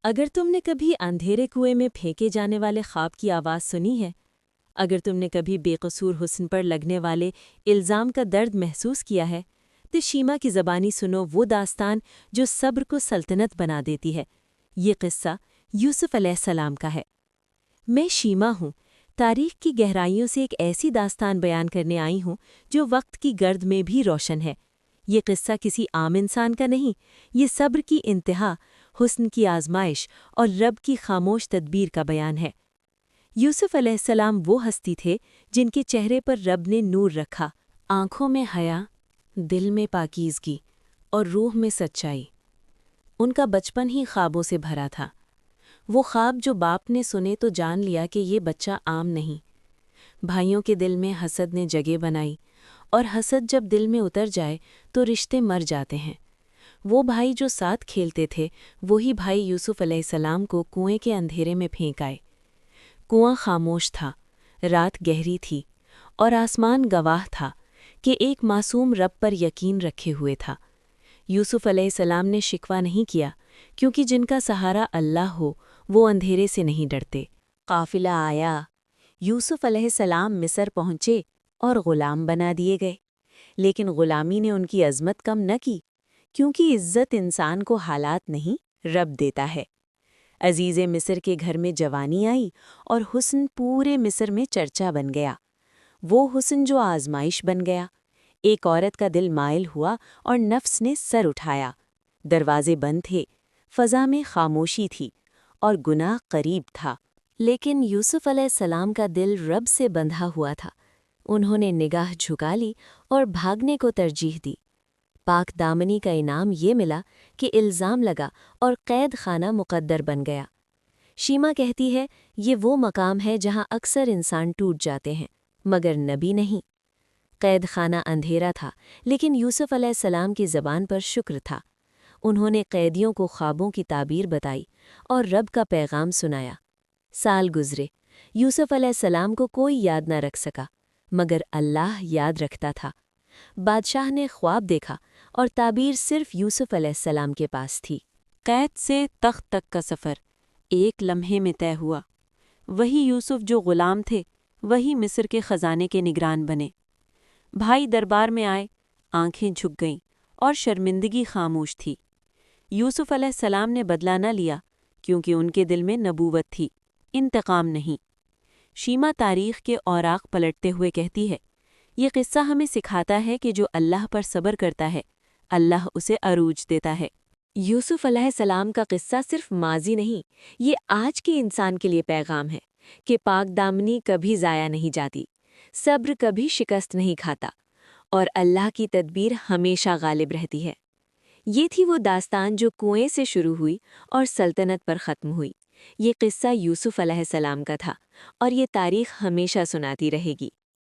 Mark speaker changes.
Speaker 1: اگر تم نے کبھی اندھیرے کنویں میں پھینکے جانے والے خواب کی آواز سنی ہے، اگر تم نے کبھی بے قصور حسن پر لگنے والے الزام کا درد محسوس کیا ہے، تو شیما کی زبانی سنو وہ داستان جو صبر کو سلطنت بنا دیتی ہے۔ یہ قصہ یوسف علیہ السلام کا ہے۔ میں شیما ہوں، تاریخ کی گہرائیوں سے ایک ایسی داستان بیان کرنے آئی ہوں جو وقت کی گرد میں بھی روشن ہے۔ یہ قصہ کسی عام انسان کا نہیں، یہ صبر کی انتہا، حسن کی آزمائش اور رب کی خاموش تدبیر کا بیان ہے۔ یوسف علیہ السلام وہ ہستی تھے جن کے چہرے پر رب نے نور رکھا، آنکھوں میں حیا، دل میں پاکیزگی اور روح میں سچائی۔ ان کا بچپن ہی خوابوں سے بھرا تھا۔ وہ خواب جو باپ نے سنے تو جان لیا کہ یہ بچہ عام نہیں۔ بھائیوں کے دل میں حسد نے جگہ بنائی، اور حسد جب دل میں اتر جائے تو رشتے مر جاتے ہیں۔ وہ بھائی جو ساتھ کھیلتے تھے، وہی بھائی یوسف علیہ السلام کو کنویں کے اندھیرے میں پھینک آئے۔ کنواں خاموش تھا، رات گہری تھی، اور آسمان گواہ تھا کہ ایک معصوم رب پر یقین رکھے ہوئے تھا۔ یوسف علیہ السلام نے شکوہ نہیں کیا، کیونکہ جن کا سہارا اللہ ہو وہ اندھیرے سے نہیں ڈرتے۔ قافلہ آیا، یوسف علیہ السلام مصر پہنچے اور غلام بنا دیے گئے۔ لیکن غلامی نے ان کی عظمت کم نہ کی، کیونکہ عزت انسان کو حالات نہیں رب دیتا ہے۔ عزیز مصر کے گھر میں جوانی آئی اور حسن پورے مصر میں چرچا بن گیا۔ وہ حسن جو آزمائش بن گیا۔ ایک عورت کا دل مائل ہوا اور نفس نے سر اٹھایا۔ دروازے بند تھے، فضا میں خاموشی تھی، اور گناہ قریب تھا۔ لیکن یوسف علیہ السلام کا دل رب سے بندھا ہوا تھا۔ انہوں نے نگاہ جھکا لی اور بھاگنے کو ترجیح دی۔ پاک دامنی کا انعام یہ ملا کہ الزام لگا اور قید خانہ مقدر بن گیا۔ شیما کہتی ہے، یہ وہ مقام ہے جہاں اکثر انسان ٹوٹ جاتے ہیں، مگر نبی نہیں۔ قید خانہ اندھیرا تھا، لیکن یوسف علیہ السلام کی زبان پر شکر تھا۔ انہوں نے قیدیوں کو خوابوں کی تعبیر بتائی اور رب کا پیغام سنایا۔ سال گزرے، یوسف علیہ السلام کو کوئی یاد نہ رکھ سکا، مگر اللہ یاد رکھتا تھا۔ بادشاہ نے خواب دیکھا اور تعبیر صرف یوسف علیہ السلام کے پاس تھی۔
Speaker 2: قید سے تخت تک کا سفر ایک لمحے میں طے ہوا۔ وہی یوسف جو غلام تھے، وہی مصر کے خزانے کے نگران بنے۔ بھائی دربار میں آئے، آنکھیں جھک گئیں اور شرمندگی خاموش تھی۔ یوسف علیہ السلام نے بدلہ نہ لیا، کیونکہ ان کے دل میں نبوت تھی، انتقام نہیں۔ شیما تاریخ کے اوراق پلٹتے ہوئے کہتی ہے، یہ قصہ ہمیں سکھاتا ہے کہ جو اللہ پر صبر کرتا ہے، اللہ اسے عروج دیتا ہے۔
Speaker 1: یوسف علیہ السلام کا قصہ صرف ماضی نہیں، یہ آج کے انسان کے لیے پیغام ہے کہ پاک دامنی کبھی ضائع نہیں جاتی، صبر کبھی شکست نہیں کھاتا، اور اللہ کی تدبیر ہمیشہ غالب رہتی ہے۔ یہ تھی وہ داستان جو کنویں سے شروع ہوئی اور سلطنت پر ختم ہوئی۔ یہ قصہ یوسف علیہ السلام کا تھا، اور یہ تاریخ ہمیشہ سناتی رہے گی۔